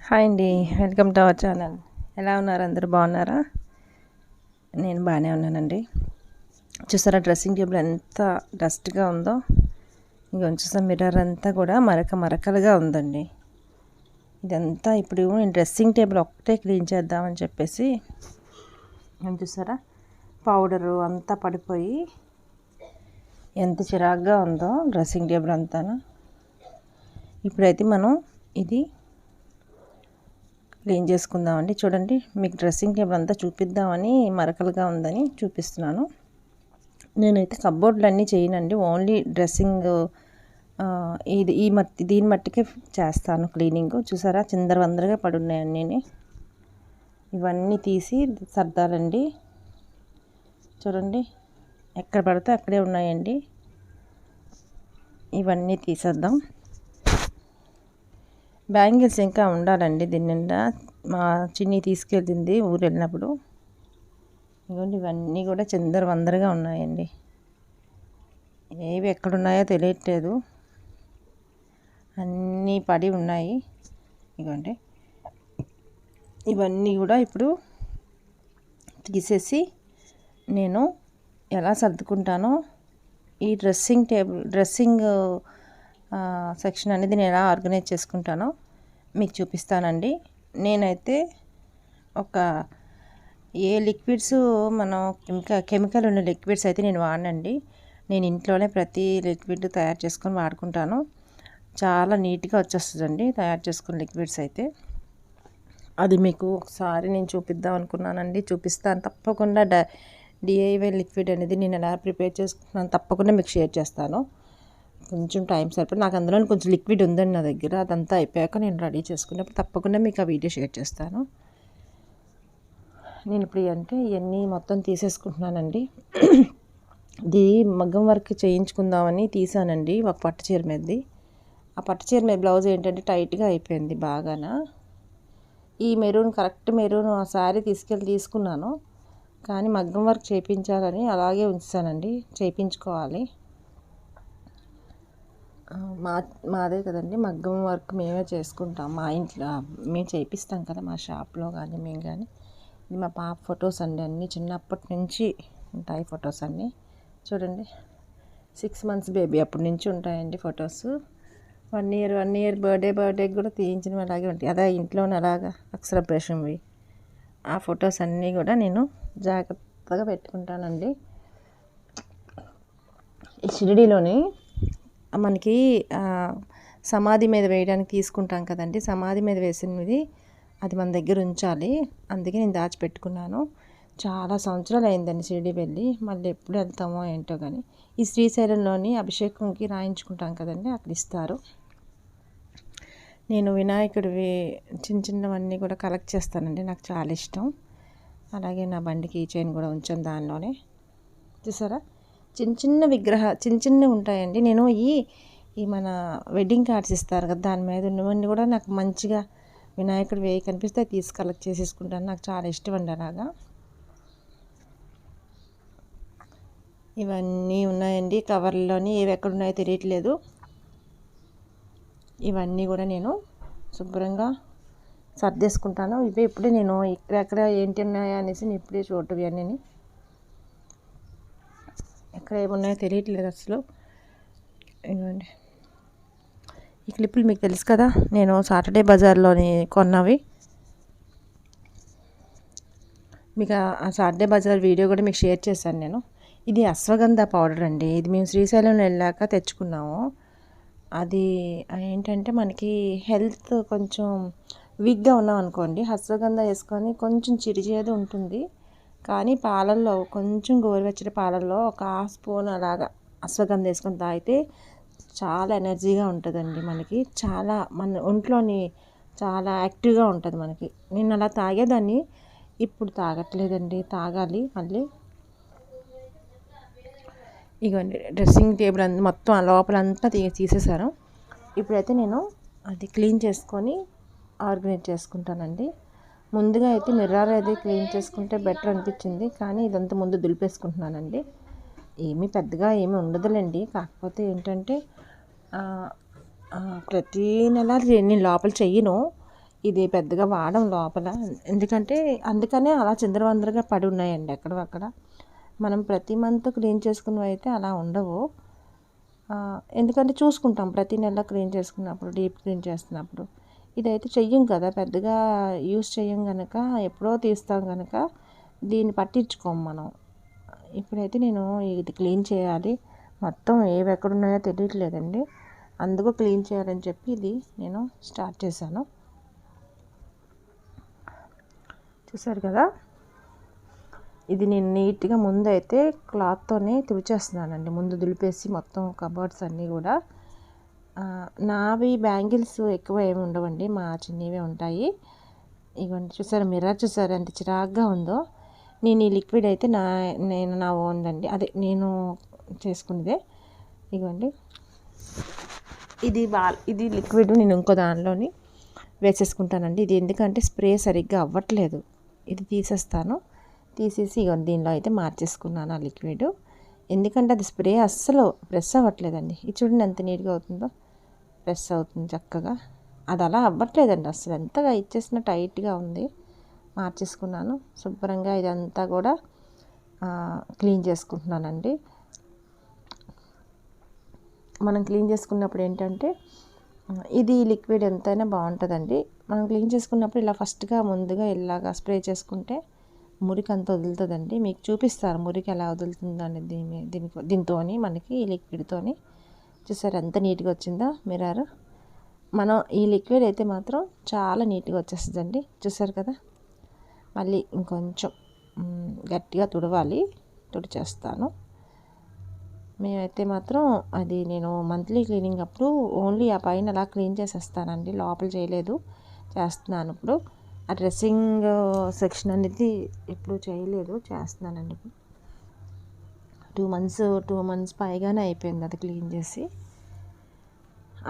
Hi అండి. Welcome to our channel. ఎలా ఉన్నారు? అందరూ బాగున్నారా? నేను బాగానే ఉన్నానండి. చూసారా డ్రెస్సింగ్ టేబుల్ ఎంత డస్ట్గా ఉందో. ఇంక చూసా మిర్రర్ అంతా కూడా మరకలుగా ఉందండి. ఇదంతా ఇప్పుడు నేను డ్రెస్సింగ్ టేబుల్ ఒక్కటే క్లీన్ చేద్దామని చెప్పేసి చూసారా పౌడరు అంతా పడిపోయి ఎంత చిరాగ్గా ఉందో డ్రెస్సింగ్ టేబుల్ అంతాను. ఇప్పుడైతే మనం ఇది క్లీన్ చేసుకుందామండి. చూడండి, మీకు డ్రెస్సింగ్ టేబుల్ అంతా చూపిద్దామని మరకలుగా ఉందని చూపిస్తున్నాను. నేనైతే కబోర్డ్లు అన్నీ చేయనండి, ఓన్లీ డ్రెస్సింగ్ దీని మట్టికే చేస్తాను క్లీనింగ్. చూసారా చిందరవందరగా పడున్నాయన్నీ. ఇవన్నీ తీసి సర్దాలండి. చూడండి, ఎక్కడ పడితే అక్కడే ఉన్నాయండి. ఇవన్నీ తీసేద్దాం. బ్యాంగిల్స్ ఇంకా ఉండాలండి దీని నిండా. మా చిన్ని తీసుకెళ్ళింది ఊరు వెళ్ళినప్పుడు. ఇదిగోండి, ఇవన్నీ కూడా చిందరవందరగా ఉన్నాయండి. ఏవి ఎక్కడున్నాయో తెలియట్లేదు, అన్నీ పడి ఉన్నాయి. ఇదిగోండి, ఇవన్నీ కూడా ఇప్పుడు తీసేసి నేను ఎలా సర్దుకుంటానో, ఈ డ్రెస్సింగ్ సెక్షన్ అనేది నేను ఎలా ఆర్గనైజ్ చేసుకుంటానో మీకు చూపిస్తానండి. నేనైతే ఏ లిక్విడ్స్ మనం ఇంకా కెమికల్ ఉన్న లిక్విడ్స్ అయితే నేను వాడనండి. నేను ఇంట్లోనే ప్రతి లిక్విడ్ తయారు చేసుకొని వాడుకుంటాను. చాలా నీట్గా వచ్చేస్తుందండి తయారు చేసుకున్న లిక్విడ్స్ అయితే. అది మీకు ఒకసారి నేను చూపిద్దాం అనుకున్నానండి. చూపిస్తాను తప్పకుండా. డిఐవై లిక్విడ్ అనేది నేను ఎలా ప్రిపేర్ చేసుకున్నాను తప్పకుండా మీకు షేర్ చేస్తాను. కొంచెం టైం సరిపడి నాకు అందులో కొంచెం లిక్విడ్ ఉందండి నా దగ్గర. అదంతా అయిపోయాక నేను రెడీ చేసుకున్నప్పుడు తప్పకుండా మీకు ఆ వీడియో షేర్ చేస్తాను. నేను ఇప్పుడు ఇవన్నీ మొత్తం తీసేసుకుంటున్నానండి. ఇది మగ్గం వర్క్ చేయించుకుందామని తీసానండి ఒక పట్టు చీర మీదది. ఆ పట్టు చీర మీద బ్లౌజ్ ఏంటంటే టైట్గా అయిపోయింది బాగాన. ఈ కరెక్ట్ మెరూన్ ఆ శారీ తీసుకున్నాను, కానీ మగ్గం వర్క్ చేయించాలని అలాగే ఉంచానండి. చేయించుకోవాలి. మాదే కదండి మగ్గం వర్క్, మేమే చేసుకుంటాం మా ఇంట్లో. మేము చేయిస్తాం కదా మా షాప్లో కానీ మేము కానీ. ఇది మా పాప ఫొటోస్ అండి, అన్నీ చిన్నప్పటి నుంచి ఉంటాయి ఫొటోస్ అన్నీ. చూడండి, 6 months బేబీ అప్పటి నుంచి ఉంటాయండి ఫొటోస్. 1 year బర్త్డేకి కూడా తీయించినవి అలాగే ఉంటాయి. అదే ఇంట్లోనే అలాగా సెలబ్రేషన్వి. ఆ ఫొటోస్ అన్నీ కూడా నేను జాగ్రత్తగా పెట్టుకుంటానండి. ఈ షిరిడీలోని మనకి సమాధి మీద వేయడానికి తీసుకుంటాం కదండి, సమాధి మీద వేసినది అది మన దగ్గర ఉంచాలి. అందుకే నేను దాచిపెట్టుకున్నాను. చాలా సంవత్సరాలు అయిందండి షిరిడీ వెళ్ళి. మళ్ళీ ఎప్పుడు వెళ్తామో ఏంటో కానీ. ఈ శ్రీశైలంలోని అభిషేకంకి రాయించుకుంటాం కదండి, అక్కడ ఇస్తారు. నేను వినాయకుడివి చిన్నవన్నీ కూడా కలెక్ట్ చేస్తానండి, నాకు చాలా ఇష్టం. అలాగే నా బండికి ఈ చైన్ కూడా ఉంచాను దానిలోనే. చూసారా చిన్నవి ఉంటాయండి. నేను ఈ మన వెడ్డింగ్ కార్డ్స్ ఇస్తారు కదా, దాని మీద ఉన్నవన్నీ కూడా నాకు మంచిగా వినాయకుడు వేయి కనిపిస్తే తీసి కలెక్ట్ చేసేసుకుంటాను. నాకు చాలా ఇష్టం అండి అలాగా. ఇవన్నీ ఉన్నాయండి కవర్లోని, ఏవి ఎక్కడ ఉన్నాయో తెలియట్లేదు. ఇవన్నీ కూడా నేను శుభ్రంగా సర్దేసుకుంటాను. ఇప్పుడే నేను ఎక్కడెక్కడ ఏంటి ఉన్నాయా అనేసి నేను ఇప్పుడే చూడటం. ఇవన్నీ ఎక్కడ ఏమున్నాయో తెలియట్లేదు అసలు. ఇవ్వండి, ఈ క్లిప్పులు మీకు తెలుసు కదా, నేను సాటర్డే బజార్లోని కొన్నవి. మీకు ఆ సాటర్డే బజార్ వీడియో కూడా మీకు షేర్ చేశాను నేను. ఇది అశ్వగంధ పౌడర్ అండి. ఇది మేము శ్రీశైలం వెళ్ళాక తెచ్చుకున్నాము. అది ఏంటంటే మనకి హెల్త్ కొంచెం వీక్గా ఉన్నాం అనుకోండి, అశ్వగంధ వేసుకొని కొంచెం చిరుచేదు ఉంటుంది, కానీ పాలల్లో కొంచెం గోరువెచ్చటి పాలల్లో ఒక 1/2 స్పూన్ అలాగా అశ్వగంధ వేసుకొని తాగితే చాలా ఎనర్జీగా ఉంటుందండి. మనకి చాలా మన ఒంట్లోని చాలా యాక్టివ్గా ఉంటుంది మనకి. నేను అలా తాగేదాన్ని, ఇప్పుడు తాగట్లేదండి, తాగాలి మళ్ళీ. ఇగోండి, డ్రెస్సింగ్ టేబుల్ మొత్తం లోపలంతా తీసేసాను. ఇప్పుడైతే నేను అది క్లీన్ చేసుకొని ఆర్గనైజ్ చేసుకుంటానండి. ముందుగా అయితే మిర్రర్ అయితే క్లీన్ చేసుకుంటే బెటర్ అనిపించింది, కానీ ఇదంతా ముందు దులిపేసుకుంటున్నానండి. పెద్దగా ఏమీ ఉండదులేండి. కాకపోతే ఏంటంటే ప్రతీ నెల నేను లోపల చెయ్యను. ఇది పెద్దగా వాడం లోపల, ఎందుకంటే అందుకనే అలా చిందరవందరగా పడి ఉన్నాయండి అక్కడ. మనం ప్రతి మంత్ క్లీన్ చేసుకున్నవి అయితే అలా ఉండవు. ఎందుకంటే చూసుకుంటాం ప్రతి నెల క్లీన్ చేసుకున్నప్పుడు, డీప్ క్లీన్ చేస్తున్నప్పుడు. ఇదైతే చెయ్యం కదా, పెద్దగా యూస్ చెయ్యం కనుక, ఎప్పుడో తీస్తాం కనుక దీన్ని పట్టించుకోం మనం. ఇప్పుడైతే నేను ఇది క్లీన్ చేయాలి, మొత్తం ఏవి ఎక్కడున్నాయో తెలియట్లేదండి, అందుకు క్లీన్ చేయాలని చెప్పి ఇది నేను స్టార్ట్ చేశాను. చూసారు కదా, ఇది నేను నీట్గా ముందు అయితే క్లాత్తోనే తుడిచేస్తున్నానండి, ముందు దులిపేసి మొత్తం కబోర్డ్స్ అన్నీ కూడా. నావి బ్యాంగిల్స్ ఎక్కువ ఏమి ఉండవండి, మా చిన్నవే ఉంటాయి. ఇవన్నీ చూసారా, మిర్రర్ చూసారా ఎంత చిరాగ్గా ఉందో. నేను ఈ లిక్విడ్ అయితే నా ఓన్దండి, అదే నేను చేసుకున్నదే. ఇవ్వండి, ఇది లిక్విడ్ నేను ఇంకో దానిలోని వేసేసుకుంటానండి. ఇది ఎందుకంటే స్ప్రే సరిగ్గా అవ్వట్లేదు, ఇది తీసేసి దీనిలో అయితే మార్చేసుకున్నాను ఆ లిక్విడ్. ఎందుకంటే అది స్ప్రే అస్సలు ప్రెస్ అవ్వట్లేదండి. ఇది చూడండి ఎంత నీట్గా అవుతుందో, ప్రెస్ అవుతుంది చక్కగా. అది అలా అవ్వట్లేదండి అస్సలు, ఎంతగా ఇచ్చేసిన టైట్గా ఉంది. మార్చేసుకున్నాను శుభ్రంగా. ఇదంతా కూడా క్లీన్ చేసుకుంటున్నానండి. మనం క్లీన్ చేసుకున్నప్పుడు ఏంటంటే, ఇది లిక్విడ్ ఎంతైనా బాగుంటుందండి. మనం క్లీన్ చేసుకున్నప్పుడు ఇలా ముందుగా ఇలాగా స్ప్రే చేసుకుంటే మురికి అంతా వదులుతుందండి. మీకు చూపిస్తారు మురికి ఎలా వదులుతుందని దీంతో మనకి ఈ లిక్విడ్తో. చూసారు ఎంత నీట్గా వచ్చిందో మిర్రర్. మనం ఈ లిక్విడ్ అయితే మాత్రం చాలా నీట్గా వచ్చేస్తుందండి. చూసారు కదా, మళ్ళీ ఇంకొంచెం గట్టిగా తుడిచేస్తాను. మేమైతే మాత్రం అది నేను మంత్లీ క్లీనింగ్ అప్పుడు ఓన్లీ ఆ పైన అలా క్లీన్ చేసేస్తానండి, లోపల చేస్తున్నాను ఇప్పుడు. ఆ డ్రెస్సింగ్ సెక్షన్ అనేది ఎప్పుడు చేయలేదు, చేస్తున్నానండి ఇప్పుడు. 2 మంత్స్ పైగానే అయిపోయింది అది క్లీన్ చేసి.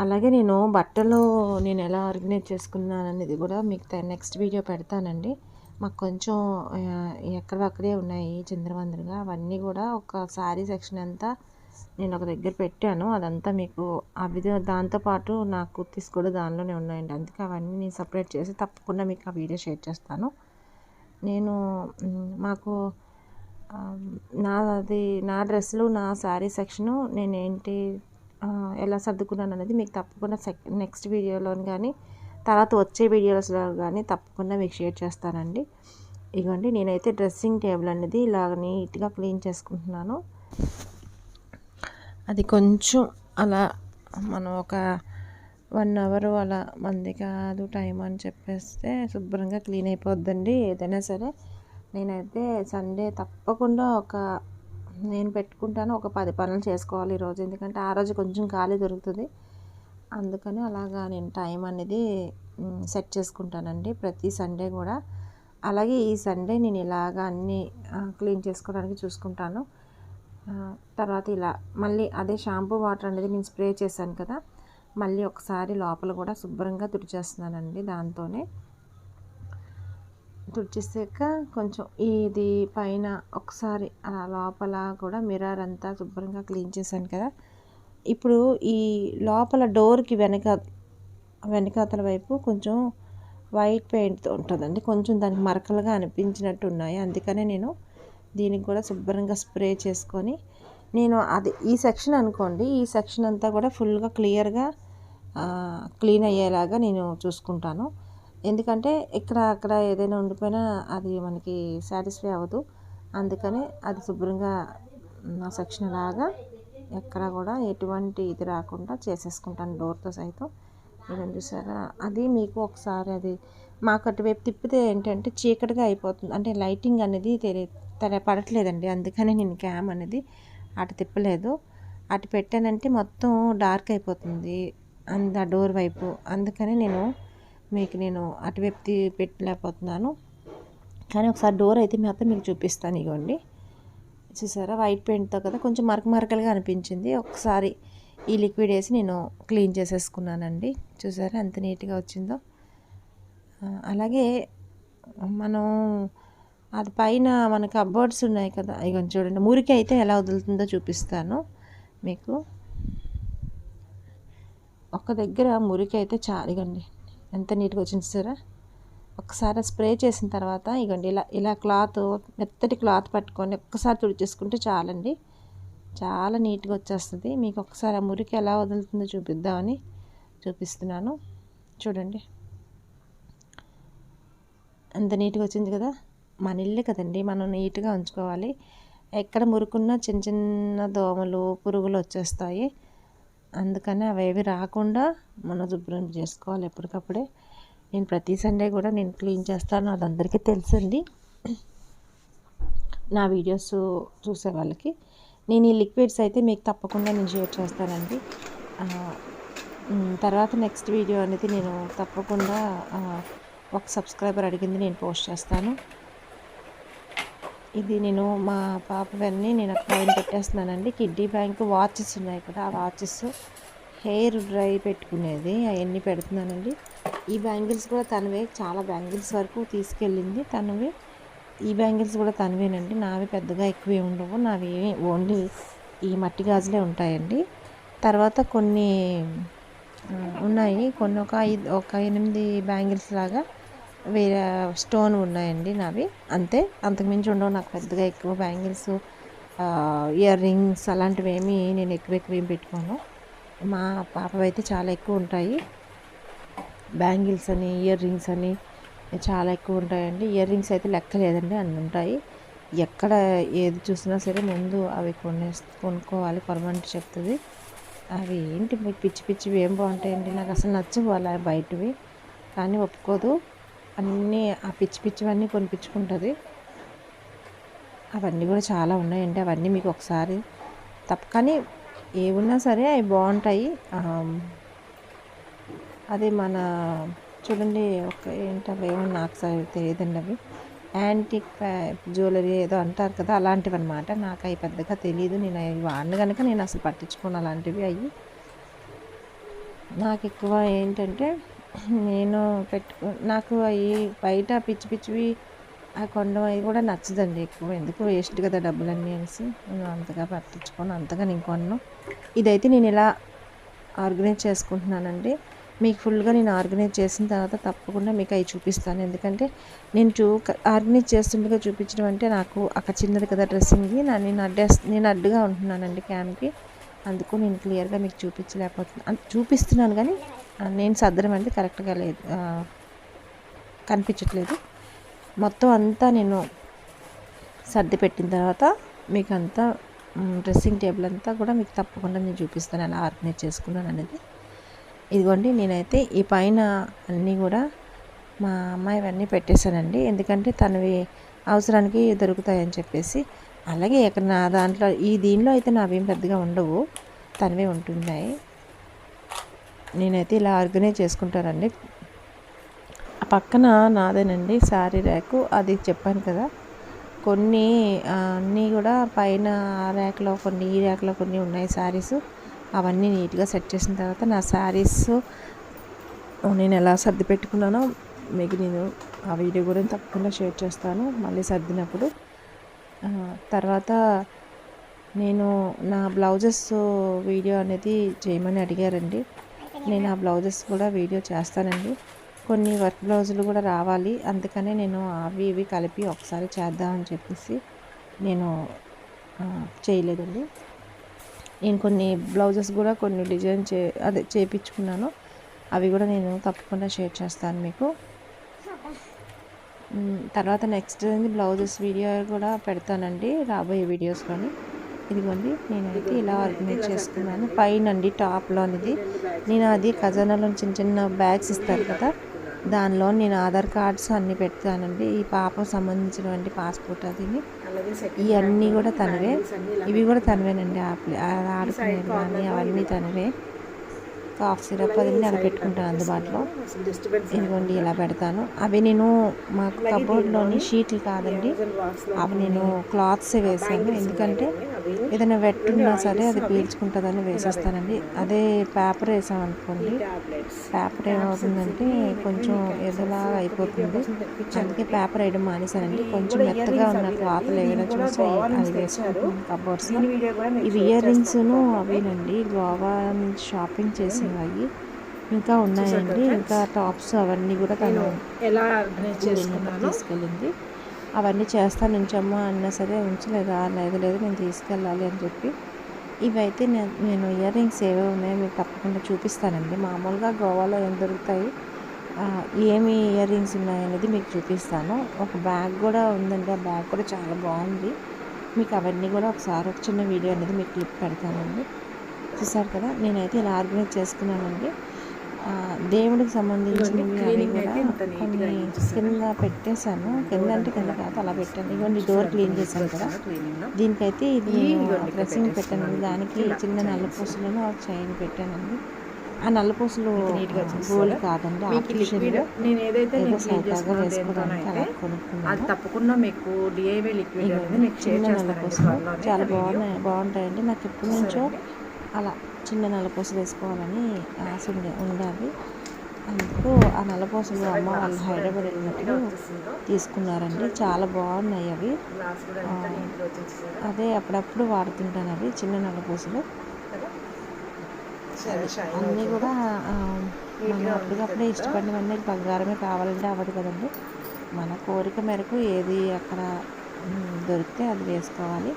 అలాగే నేను బట్టలు నేను ఎలా ఆర్గనైజ్ చేసుకున్నాను అనేది కూడా మీకు నెక్స్ట్ వీడియో పెడతానండి. మాకు కొంచెం ఎక్కడక్కడే ఉన్నాయి చిందరవందరగా, అవన్నీ కూడా ఒక శారీ సెక్షన్ అంతా నేను ఒక దగ్గర పెట్టాను. అదంతా మీకు దాంతోపాటు నా కుర్తీస్ కూడా దానిలోనే ఉన్నాయండి, అందుకే అవన్నీ నేను సపరేట్ చేసి తప్పకుండా మీకు ఆ వీడియో షేర్ చేస్తాను. మాకు నా డ్రెస్సులు, నా శారీ సెక్షను నేనేంటి ఎలా సర్దుకున్నాను అనేది మీకు తప్పకుండా నెక్స్ట్ వీడియోలో కానీ తర్వాత వచ్చే వీడియోస్లో కానీ తప్పకుండా మీకు షేర్ చేస్తానండి. ఇదిగోండి, నేనైతే డ్రెస్సింగ్ టేబుల్ అనేది ఇలా నీట్గా క్లీన్ చేసుకుంటున్నాను. అది కొంచెం అలా మనం ఒక 1 అవర్ అలా మంది కాదు టైం అని చెప్పేస్తే శుభ్రంగా క్లీన్ అయిపోద్దండి ఏదైనా సరే. నేనైతే సండే తప్పకుండా నేను పెట్టుకుంటాను, ఒక 10 పనులు చేసుకోవాలి ఈరోజు, ఎందుకంటే ఆ రోజు కొంచెం ఖాళీ దొరుకుతుంది. అందుకని అలాగా నేను టైం అనేది సెట్ చేసుకుంటానండి ప్రతి సండే కూడా. అలాగే ఈ సండే నేను ఇలాగా అన్నీ క్లీన్ చేసుకోవడానికి చూసుకుంటాను. తర్వాత ఇలా మళ్ళీ అదే షాంపూ వాటర్ అనేది నేను స్ప్రే చేశాను కదా, మళ్ళీ ఒకసారి లోపల కూడా శుభ్రంగా తుడిచేస్తున్నానండి. దాంతోనే తుడిచేసాక కొంచెం ఇది పైన ఒకసారి అలా లోపల కూడా మిర్రర్ అంతా శుభ్రంగా క్లీన్ చేశాను కదా. ఇప్పుడు ఈ లోపల డోర్కి వెనకాతల వైపు కొంచెం వైట్ పెయింట్తో ఉంటుందండి, కొంచెం దానికి మరకలుగా అనిపించినట్టు ఉన్నాయి. అందుకనే నేను దీనికి కూడా శుభ్రంగా స్ప్రే చేసుకొని ఈ సెక్షన్ అనుకోండి, ఈ సెక్షన్ అంతా కూడా ఫుల్గా క్లియర్గా క్లీన్ అయ్యేలాగా నేను చూసుకుంటాను. ఎందుకంటే అక్కడ ఏదైనా ఉండిపోయినా అది మనకి సాటిస్ఫై అవ్వదు, అందుకని అది శుభ్రంగా నా సెక్షన్ లాగా ఎక్కడ కూడా ఎటువంటి ఇది రాకుండా చేసేసుకుంటాను డోర్తో సైతం. ఏమని చూసారా, అది మీకు ఒకసారి అది మాకు అటువైపు తిప్పితే ఏంటంటే చీకటిగా అయిపోతుంది, అంటే లైటింగ్ అనేది పడట్లేదండి, అందుకని నేను క్యామ్ అనేది అటు తిప్పలేదు. అటు పెట్టానంటే మొత్తం డార్క్ అయిపోతుంది ఆ డోర్ వైపు, అందుకని నేను అటువైపు పెట్టలేకపోతున్నాను. కానీ ఒకసారి డోర్ అయితే మాత్రం మీకు చూపిస్తాను. ఇగోండి, చూసారా వైట్ పెయింట్తో కదా కొంచెం మరకలుగా అనిపించింది. ఒకసారి ఈ లిక్విడ్ వేసి నేను క్లీన్ చేసేసుకున్నానండి. చూసారా ఎంత నీట్గా వచ్చిందో. అలాగే మనం అది పైన మన కబోర్డ్స్ ఉన్నాయి కదా, ఇక చూడండి మురికి అయితే ఎలా వదులుతుందో చూపిస్తాను మీకు. ఒక దగ్గర మురికి అయితే ఇగండి ఎంత నీట్గా వచ్చింది చూసారా. ఒక్కసారి స్ప్రే చేసిన తర్వాత ఇగోండి ఇలా క్లాత్, మెత్తటి క్లాత్ పట్టుకొని ఒక్కసారి తుడిచేసుకుంటే చాలండి, చాలా నీట్గా వచ్చేస్తుంది. మీకు ఒకసారి ఆ మురికి ఎలా వదులుతుందో చూపిద్దామని చూపిస్తున్నాను. చూడండి ఎంత నీట్గా వచ్చింది కదా. మన ఇల్లే కదండి, మనం నీట్గా ఉంచుకోవాలి. ఎక్కడ మురుకున్నా చిన్న చిన్న దోమలు, పురుగులు వచ్చేస్తాయి. అందుకని అవేవి రాకుండా మనం శుభ్రం చేసుకోవాలి ఎప్పటికప్పుడే. నేను ప్రతి సండే కూడా నేను క్లీన్ చేస్తాను, అది అందరికీ తెలుసండి నా వీడియోస్ చూసే వాళ్ళకి. నేను ఈ లిక్విడ్స్ అయితే మీకు తప్పకుండా నేను షేర్ చేస్తానండి. తర్వాత నెక్స్ట్ వీడియో అనేది నేను తప్పకుండా ఒక సబ్స్క్రైబర్ అడిగింది నేను పోస్ట్ చేస్తాను. ఇది నేను మా పాపవన్నీ నేను అక్కడ పైన పెట్టేస్తున్నానండి. కిడ్డీ బ్యాంక్ వాచెస్ ఉన్నాయి కదా, ఆ వాచెస్, హెయిర్ డ్రై పెట్టుకునేది అవన్నీ పెడుతున్నానండి. ఈ బ్యాంగిల్స్ కూడా తనవే, చాలా బ్యాంగిల్స్ వరకు తీసుకెళ్ళింది తనవి. ఈ బ్యాంగిల్స్ కూడా తనవేనండి, నావి పెద్దగా ఎక్కువే ఉండవు. నావి ఓన్లీ ఈ మట్టి గాజులే ఉంటాయండి. తర్వాత కొన్ని ఉన్నాయి, కొన్ని ఒక 8 బ్యాంగిల్స్ లాగా వేరే స్టోన్ ఉన్నాయండి నావి, అంతే. అంతకుమించి ఉండవు నాకు పెద్దగా ఎక్కువ బ్యాంగిల్స్, ఇయర్ రింగ్స్ అలాంటివి ఏమీ నేను ఎక్కువ ఏం పెట్టుకోను. మా పాపవైతే చాలా ఎక్కువ ఉంటాయి, బ్యాంగిల్స్ అని, ఇయర్ రింగ్స్ అని చాలా ఎక్కువ ఉంటాయండి. ఇయర్ రింగ్స్ అయితే లెక్క లేదండి, అన్నీ ఉంటాయి. ఎక్కడ ఏది చూసినా సరే ముందు అవి కొనుక్కోవాలి, కొనమంటే చెప్తుంది. అవి ఏంటి పిచ్చి పిచ్చివి ఏం బాగుంటాయండి, నాకు అసలు నచ్చవు అలా బయటవి, కానీ ఒప్పుకోదు. అన్నీ ఆ పిచ్చి పిచ్చివన్నీ కొనిపించుకుంటుంది. అవన్నీ కూడా చాలా ఉన్నాయండి, అవన్నీ మీకు ఒకసారి కానీ ఏమున్నా సరే అవి బాగుంటాయి. అది మన చూడండి, ఏంటవి ఏమో నాకు తెలియదండి, అవి యాంటిక్ జ్యువెలరీ ఏదో అంటారు కదా, అలాంటివి అనమాట. నాకు అవి పెద్దగా తెలియదు, నేను అవి వాడిన కనుక నేను అసలు పట్టించుకోను అలాంటివి. అవి నాకు ఎక్కువ ఏంటంటే నేను నాకు అవి బయట పిచ్చి పిచ్చివి ఆ కొనడం అవి కూడా నచ్చదండి ఎక్కువ. ఎందుకు వేస్ట్ కదా డబ్బులన్నీ అనేసి నేను అంతగా పట్టించుకోను, అంతగా నేను కొనను. ఇదైతే నేను ఇలా ఆర్గనైజ్ చేసుకుంటున్నానండి. మీకు ఫుల్గా నేను ఆర్గనైజ్ చేసిన తర్వాత తప్పకుండా మీకు అవి చూపిస్తాను. ఎందుకంటే నేను ఆర్గనైజ్ చేస్తుండగా చూపించడం అంటే నాకు అక్కడ చిన్నది కదా డ్రెస్సింగ్ది, నేను అడ్డుగా ఉంటున్నానండి క్యామ్కి, అందుకు నేను క్లియర్గా మీకు చూపించలేకపోతున్నాను. చూపిస్తున్నాను కానీ నేను సర్దడం అంటే కరెక్ట్గా లేదు, కనిపించట్లేదు. మొత్తం అంతా నేను సర్ది పెట్టిన తర్వాత మీకు అంతా డ్రెస్సింగ్ టేబుల్ అంతా కూడా మీకు తప్పకుండా నేను చూపిస్తాను ఎలా ఆర్గనైజ్ చేసుకున్నాను అనేది. ఇదిగోండి, నేనైతే ఈ పైన అన్నీ కూడా మా అమ్మాయివన్నీ పెట్టేశానండి, ఎందుకంటే తనవి అవసరానికి దొరుకుతాయని చెప్పేసి. అలాగే ఇక్కడ నా దాంట్లో దీనిలో అయితే నావేం పెద్దగా ఉండవు, తనవే ఉంటున్నాయి. నేనైతే ఇలా ఆర్గనైజ్ చేసుకుంటానండి. ఆ పక్కన నాదేనండి శారీ ర్యాకు, అది చెప్పాను కదా, కొన్ని అన్నీ కూడా పైన ఆ ర్యాక్లో కొన్ని, ఈ ర్యాక్లో కొన్ని ఉన్నాయి శారీస్. అవన్నీ నీట్గా సెట్ చేసిన తర్వాత నా శారీస్ నేను ఎలా సర్ది పెట్టుకున్నానో మీకు నేను ఆ వీడియో కూడా తప్పకుండా షేర్ చేస్తాను మళ్ళీ సర్దినప్పుడు. తర్వాత నేను నా బ్లౌజెస్ వీడియో అనేది చేయమని అడిగారండి, నేను ఆ బ్లౌజెస్ కూడా వీడియో చేస్తానండి. కొన్ని వర్క్ బ్లౌజులు కూడా రావాలి, అందుకనే నేను అవి ఇవి కలిపి ఒకసారి చేద్దామని చెప్పేసి నేను చేయలేదండి. నేను కొన్ని బ్లౌజెస్ కూడా కొన్ని డిజైన్ చేయించుకున్నాను, అవి కూడా నేను తప్పకుండా షేర్ చేస్తాను మీకు. తర్వాత నెక్స్ట్ బ్లౌజెస్ వీడియో కూడా పెడతానండి రాబోయే వీడియోస్లోని. ఇదిగోండి, నేనైతే ఇలా ఆర్గనైజ్ చేసుకున్నాను. పైన అండి టాప్లోనిది నేను అది ఖజానాలో చిన్న చిన్న బ్యాగ్స్ ఇస్తారు కదా, దానిలో నేను ఆధార్ కార్డ్స్ అన్నీ పెడతానండి. ఈ పాపకు సంబంధించినవంటి పాస్పోర్ట్ అది ఇవన్నీ కూడా తనవే, ఇవి కూడా తనవేనండి. ఆడుకునేవి కానీ అవన్నీ తనవే. కాఫ్ సిరప్ అది అలా పెట్టుకుంటాను అందుబాటులో. ఇదిగోండి ఇలా పెడతాను. అవి నేను మాకు కబోర్డ్లోని షీట్లు కాదండి, అవి నేను క్లాత్స్ వేసాను, ఎందుకంటే ఏదైనా వెట్ ఉన్నా సరే అది పీల్చుకుంటుందని వేసేస్తానండి. అదే పేపర్ వేసామనుకోండి, పేపర్ ఏమవుతుందంటే కొంచెం ఏదోలాగా అయిపోతుంది, అందుకే పేపర్ వేయడం మానేసానండి. కొంచెం మెత్తగా ఉన్న క్లాత్లు ఏమైనా చూసి అది వేసుకుంటాను కబోర్డ్స్లో. ఇవి ఇయర్ రింగ్స్ను అవేనండి, గోవా షాపింగ్ చేసినవి. ఇంకా ఉన్నాయండి, ఇంకా టాప్స్ అవన్నీ కూడా తను ఎలా ఆర్గనైజ్ చేసుకున్నాను తీసుకెళ్ళింది. అవన్నీ చేస్తాను ఉంచమ్మా అన్నా సరే ఉంచలేదా, లేదు లేదు నేను తీసుకెళ్ళాలి అని చెప్పి. ఇవైతే నేను ఇయర్ రింగ్స్ ఏవే ఉన్నాయో మీకు తప్పకుండా చూపిస్తానండి. మామూలుగా గోవాలో ఏం దొరుకుతాయి, ఏమి ఇయర్ రింగ్స్ ఉన్నాయనేది మీకు చూపిస్తాను. ఒక బ్యాగ్ కూడా ఉందండి, ఆ బ్యాగ్ కూడా చాలా బాగుంది. మీకు అవన్నీ కూడా ఒకసారి ఒక చిన్న వీడియో అనేది మీకు క్లిప్ పెడతానండి. చూసారు కదా, నేనైతే ఇలా ఆర్గనైజ్ చేసుకున్నానండి. దేవుడికి సంబంధించినవి అవి కూడా కొన్ని కింద పెట్టేశాను. కింద అంటే కింద కాదు, అలా పెట్టాను. ఇవన్నీ డోర్ క్లీన్ చేశాను కదా, దీనికైతే ఇది నేను డ్రెస్సింగ్ పెట్టానండి. దానికి చిన్న నల్లపూసలను ఒక చైన్ పెట్టానండి. ఆ నల్లపూసలు గోల్డ్ కాదండి, ఆర్టిఫిషియల్గా నేను ఏదైతే ఏదో నేను క్లీన్ సరదాగా చేసుకున్నాను వేసుకోవడానికి అలా అది కొనుక్కున్నాను. తప్పకుండా మీకు డిఐవై లిక్విడ్ అనేది ఇవన్నీ మీకు షేర్ చిన్న చేస్తానండి నల్లపూసలు త్వరలోనే చాలా ఆ వీడియో. బాగుంటాయండి. నాకు ఎప్పటి నుంచో అలా చిన్న నల్లపూసలు వేసుకోవాలని ఆశ ఉండాలి. అందుకు ఆ నల్లపూసలు అమ్మ వాళ్ళు హైదరాబాద్ వెళ్ళినప్పుడు తీసుకున్నారండి. చాలా బాగున్నాయి అవి. అదే అప్పుడప్పుడు వాడుతుంటాను అవి చిన్న నల్లపూసలు. అన్నీ కూడా మనం అప్పటికప్పుడే ఇష్టపడినవన్నీ బంగారమే కావాలంటే అవ్వదు కదండి. మన కోరిక మేరకు ఏది అక్కడ దొరికితే అది వేసుకోవాలి.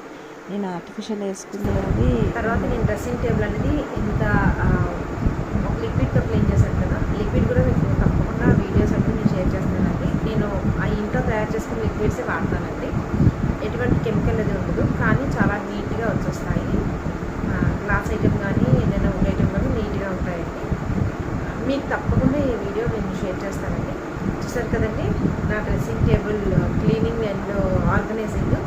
నేను ఆర్టిఫిషియల్ వేసుకునేది తర్వాత నేను డ్రెస్సింగ్ టేబుల్ అనేది ఇంత ఒక లిక్విడ్తో క్లీన్ చేశాను కదా, లిక్విడ్ కూడా మీకు తప్పకుండా వీడియోస్ అనేది నేను షేర్ చేస్తానండి. నేను ఆ ఇంట్లో తయారు చేసుకున్న లిక్విడ్సే వాడతానండి. ఎటువంటి కెమికల్ అది ఉండదు, కానీ చాలా నీట్గా వచ్చేస్తాయి. గ్లాస్ ఐటమ్ కానీ ఏదైనా వుడ్ ఐటమ్ కానీ నీట్గా ఉంటాయండి. మీకు తప్పకుండా ఈ వీడియో నేను షేర్ చేస్తానండి. చూసారు కదండి నా dressing table cleaning and organising.